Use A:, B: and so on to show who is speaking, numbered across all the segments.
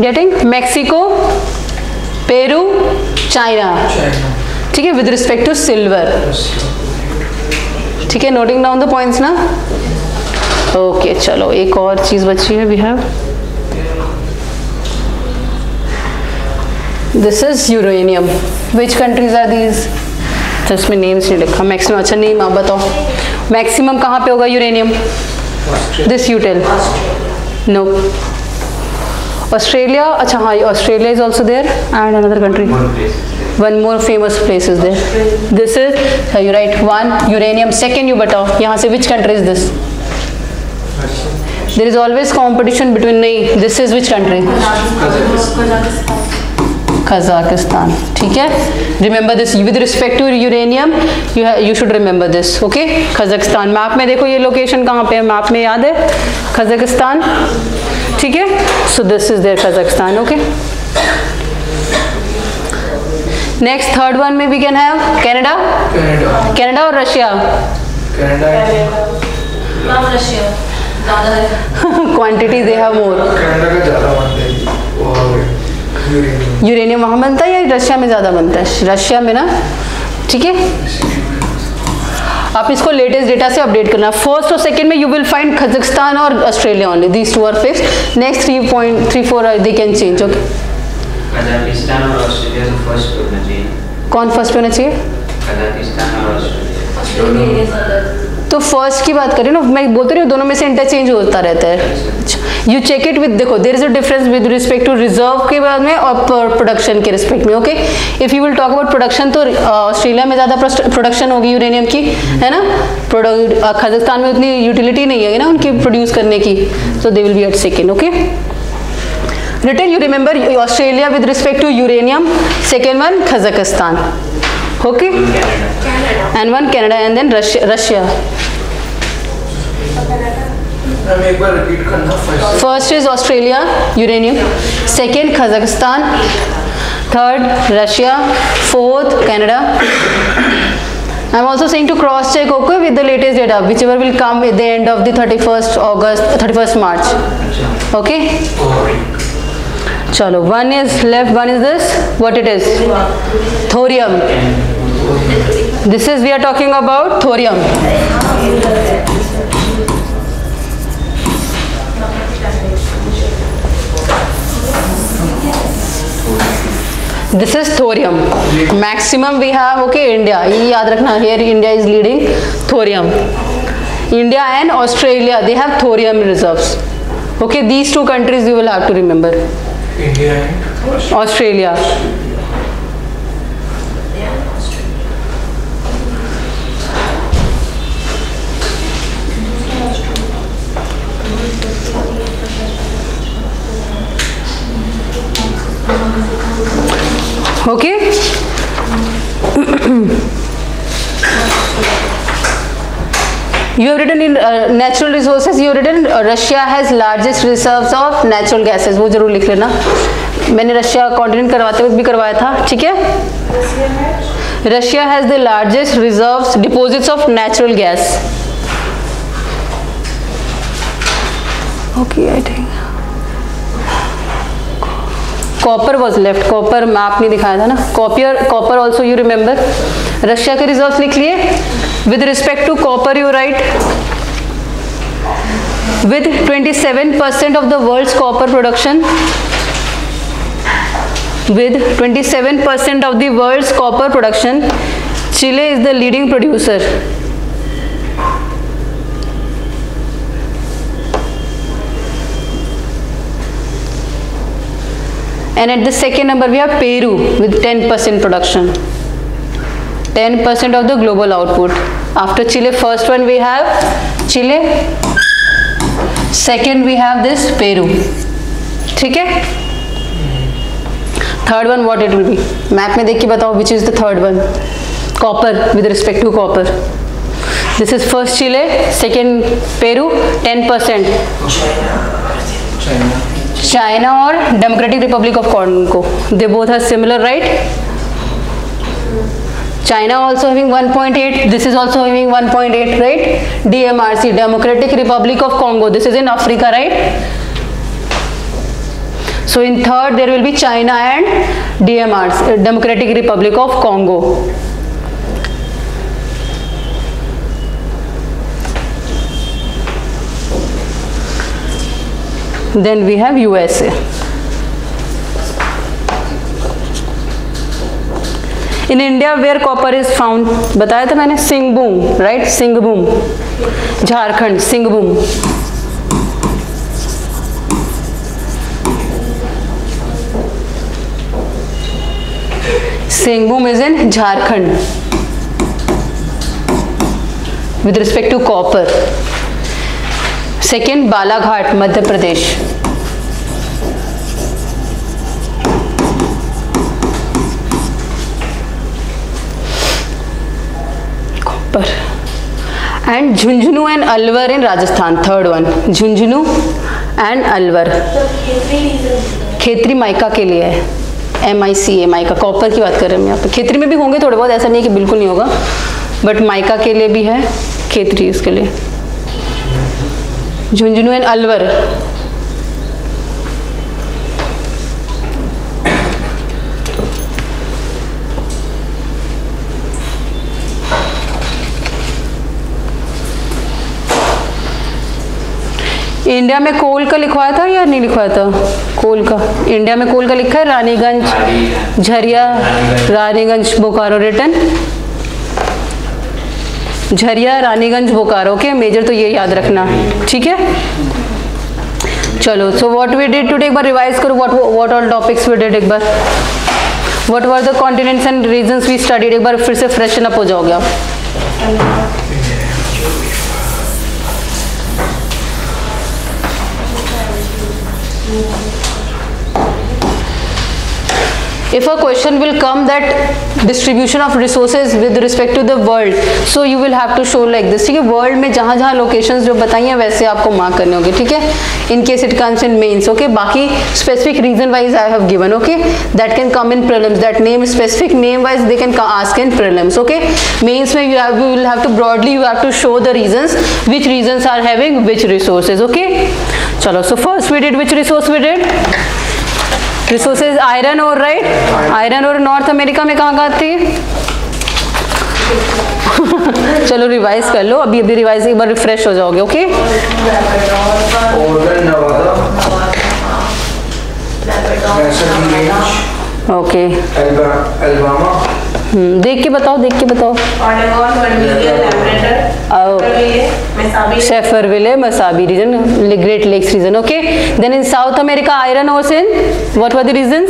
A: Getting? Mexico, Peru, China, ठीक है, with respect to silver, ठीक है, नोटिंग डाउन द पॉइंट्स ना। ओके चलो एक और चीज बची है, we have this is uranium, which countries are these? तो इसमें नेम्स नहीं लिखा, मैक्सिमम, अच्छा नेम आप बताओ, मैक्सिमम कहाँ पे होगा uranium? This you tell. No, Australia, अच्छा हाँ Australia is also there and another country, one more famous place is there, this is you right one uranium. Second you बताओ यहाँ से which country is this? There is always competition between, नहीं this is which country? Kazakhstan, ठीक है, remember this with respect to uranium, you should remember this, okay. Kazakhstan, map में देखो ये location कहाँ पे है, मैप में याद है कजाकिस्तान, ठीक है, so this is there Kazakhstan, okay. Next third one में we can have Canada, Canada और Russia, quantity they have more, uranium वहाँ बनता है या रशिया में ज़्यादा बनता है? रशिया में ना, ठीक है। आप इसको लेटेस्ट डेटा से अपडेट करना। फर्स्ट और सेकंड में यू विल फाइंड कजाकिस्तान और Australia only, these two are fixed. Next 3.34 they can change, okay.
B: Kazakhstan और ऑस्ट्रेलिया से फर्स्ट पे होना चाहिए।
A: कौन फर्स्ट पे होना चाहिए?
B: कजाकिस्तान और ऑस्ट्रेलिया।
A: तो फर्स्ट की बात करें ना, मैं बोलते रही हूँ दोनों में से इंटरचेंज होता रहता है। यू चेक इट विद, देखो there is a difference with respect to reserve के बाद में और प्रोडक्शन के रिस्पेक्ट में, okay. If you will talk about production तो ऑस्ट्रेलिया में ज़्यादा प्रोडक्शन होगी यूरेनियम की, है ना। कजाकिस्तान में उतनी यूटिलिटी नहीं है ना उनकी प्रोड्यूस करने की, so they will be at second, okay. Written, you remember Australia with respect to uranium, second one Kazakhstan, okay, and one Canada, and then Russia.
C: एक बार रिपीट करना।
A: First is Australia, uranium. Second Kazakhstan. Third Russia. Fourth Canada. I'm also saying to cross check, okay, with the latest data, whichever will come at the end of the 31st August, 31st March. Okay. Chalo, one is left, one is this. What it is? Thorium. This is, we are talking about thorium. This is thorium. Maximum we have, okay, India. ये याद रखना, here India is leading thorium. India and Australia, they have thorium reserves. Okay, these two countries you will have to remember.
C: India and
A: Australia. Okay. You have written in natural resources, you have written Russia has largest reserves of natural gases, वो जरूर लिख लेना। मैंने Russia continent करवाते वक्त भी करवाया था, ठीक है। Russia has the largest reserves, deposits of natural gas. Okay, I think copper was left, copper map नहीं दिखाया था ना। Copper also you remember, Russia के रिजर्व्स लिख लिए। With respect to copper you write with 27% of the world's copper production, with 27% of the world's copper production, Chile is the leading producer. And at the second number we have Peru with 10% production, 10% of the global output. After Chile, first one we have Chile, second we have this Peru, ठीक है। Third one what it will be, map में देख के बताओ which is the third one. Copper, with respect to copper, this is first Chile, second Peru 10%, China और democratic republic of Congo, they both are similar right. China also having 1.8, this is also having 1.8 right. DMRC, Democratic Republic of Congo, this is in Africa right. So in third there will be China and DMR, Democratic Republic of Congo. Then we have USA. In India where copper is found, बताया था मैंने, Singhbhum, right? Singhbhum, Jharkhand, Singhbhum. Singhbhum is in Jharkhand with respect to copper. Second, Balaghat, Madhya Pradesh. Copper. And Jhunjhunu and Alwar in Rajasthan. Third one, Jhunjhunu and Alwar. Khetri mica के लिए है, MICA mica. Copper की बात कर रहे हैं हम यहाँ पे. खेतरी में भी होंगे थोड़े बहुत, ऐसा नहीं कि बिल्कुल नहीं होगा, बट माइका के लिए भी है, खेतरी इसके लिए. झुंझुनू एंड अलवर. इंडिया में कोल का लिखवाया था या नहीं लिखवाया था? कोल का इंडिया में कोल का लिखा है, Raniganj, Jharia, Raniganj, Bokaro. Return Jharia, Raniganj, Bokaro. Okay, major तो ये याद रखना, ठीक है. चलो, so what we did today, एक बार रिवाइज करो. What all topics we did. एक बार what were the continents and regions we studied. एक बार फिर से फ्रेशन अप हो जाओगे आप. If a question will come that distribution of resources with respect to the world, so you will have to show like this. ठीक है, world में जहाँ जहाँ लोकेशंस जो बताई हैं वैसे आपको मार्क करने होंगे, ठीक है. In case it comes in mains, okay. बाकी specific reason wise I have given, okay. That can come in prelims. That name specific name wise they can ask in prelims, okay. Mains में you will have to broadly you have to show the reasons, which reasons are having which resources, okay. चलो, so first we did which resource we did. Resources iron और, right. Iron और north America में कहाँ कहाँ थी. चलो revise कर लो, अभी अभी रिवाइज, एक बार रिफ्रेश हो जाओगे, ओके. ओके, देख के बताओ, देख के बताओ. Schefferville, Mesabi region, Great Lakes region, okay. Then in South America iron ores in what were the regions.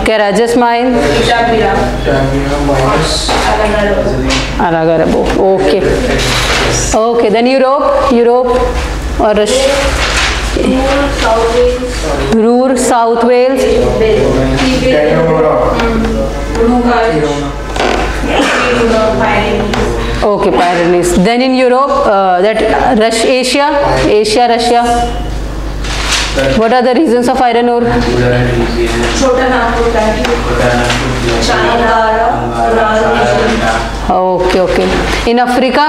A: Carajas mine, अरागाराबो, okay. Okay, then Europe, Europe और Ruhr, South Wales, okay, Pyrenees. Then in Europe, that Asia, Russia. What are the reasons of iron ore? Okay, okay. In Africa,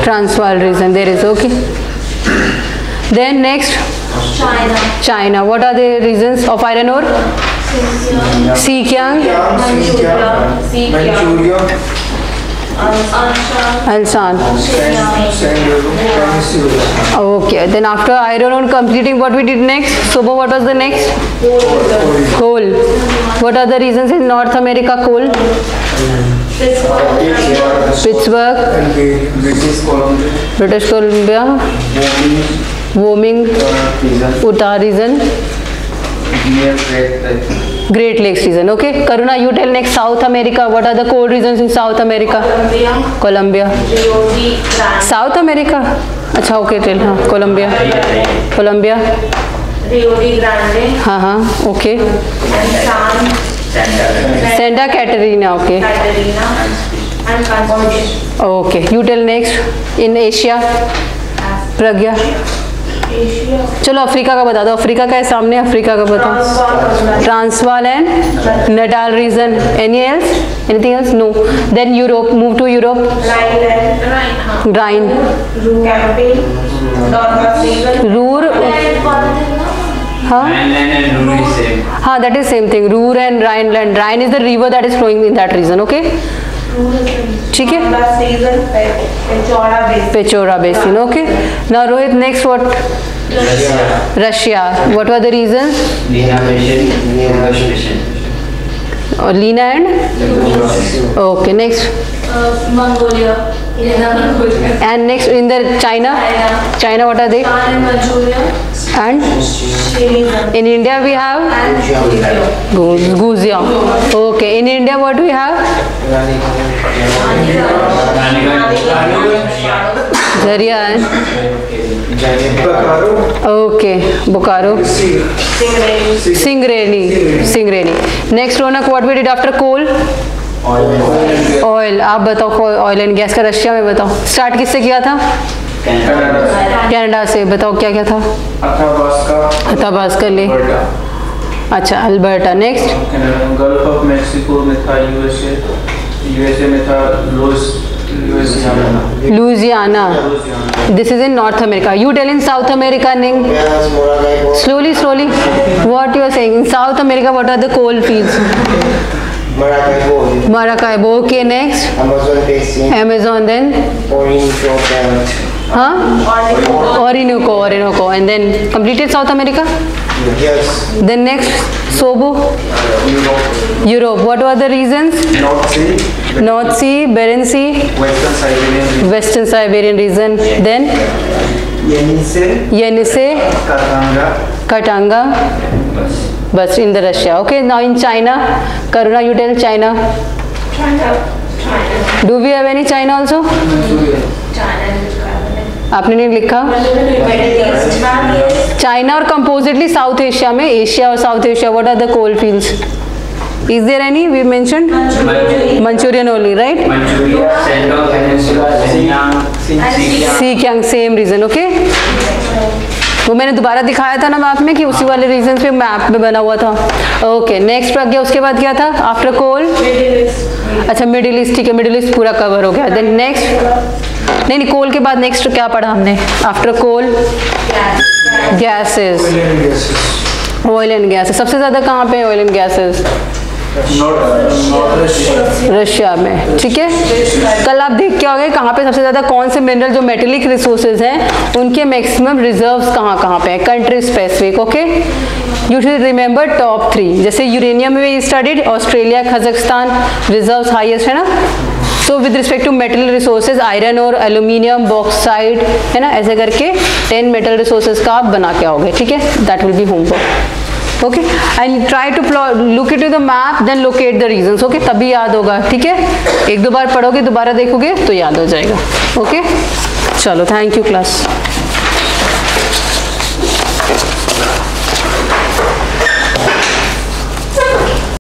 A: Transvaal region there is, okay. Then next, China. What are the reasons of iron ore? Xinjiang, Alsan. Okay, then after iron ore completing, what we did next? Sobo, what was the next? Coal. What are the reasons in North America? Coal. Pittsburgh, British Columbia, Wyoming, Utah region, Great Lakes region. Okay, Karuna, you tell next. South America. What are the coal regions in South America? Colombia. South America. अच्छा, okay, tell. हाँ, Colombia. Colombia. हाँ हाँ, okay. Santa Catarina, okay. Okay, you tell next. In Asia, Pragya. चलो Africa का बता दो, Africa का है सामने, अफ्रीका का बताओ। Transvaal and Natal region, any else, anything else? No. Then Europe, move to Europe. Rhine, Ruhr, हाँ that is same thing, Ruhr and Rhineland. Rhine is the river that is flowing in that region, okay, ठीक है। Pechora basin, okay. Now Rohit, next what? Russia, what were the regions? और Lena and, okay, next
D: Mongolia.
A: and next in the China, what are they? And in India we have Guzia. Okay, in India what we have? Zaria and okay, Bokaro. Singreni. Next Ronak, what we did after coal? Oil. आप बताओ, oil and gas का Russia में बताओ। Start किससे किया था? Canada से। बताओ क्या क्या था? अथाबास्का ले, अच्छा, Alberta. Next
C: gulf of Mexico में था, यूएसए में था
A: Louisiana. This is in North America. You tell in South America, निंग slowly what you are saying. In South America what are the coal fields? Maracaibo. Okay, next. Amazon. Then Orinoco. And then completed South America.
C: Yes.
A: Then next, Sobo. Europe. What were the reasons? North Sea, Bering Sea, Western Siberian region. Then Yenisei, Katanga. बस in the Russia. Okay, now in China, Karuna you tell China. Do we have any China also? आपने नहीं लिखा? China और compositely South Asia में, Asia और South Asia, what are the coal fields? Is there any we mentioned? Manchurian only, right? Xinjiang, same reason, okay? वो मैंने दोबारा दिखाया था ना मैप में कि उसी वाले रीजन पे मैप में बना हुआ था। ओके, नेक्स्ट पर गया, उसके बाद क्या था आफ्टर कोल? अच्छा, मिडिल ईस्ट, ठीक है, मिडिल ईस्ट पूरा कवर हो गया। देन नेक्स्ट, नहीं कोल के बाद नेक्स्ट क्या पढ़ा हमने? After coal gases, oil and gases. सबसे ज्यादा कहाँ पे ऑयल एंड गैसेस? रशिया में, ठीक है। कल आप देख के आओगे कहाँ पे सबसे ज्यादा, कौन से मिनरल जो मेटेलिक रिसोर्सेज हैं उनके मैक्सिमम रिजर्व्स कहाँ पे है, country specific. Okay, you should remember top 3। जैसे यूरेनियम में studied, Australia, Kazakhstan reserves highest है ना। So with respect to metal resources, iron और एल्यूमिनियम, बॉक्साइट, है ना, ऐसे करके 10 मेटल रिसोर्सेज का आप बना के आओगे, ठीक है। That will be homework, okay. And try to look it to the map, then locate the regions, okay, तभी याद होगा, ठीक है। एक दो बार पढ़ोगे, दोबारा देखोगे तो याद हो जाएगा, ओके। चलो, थैंक यू क्लास।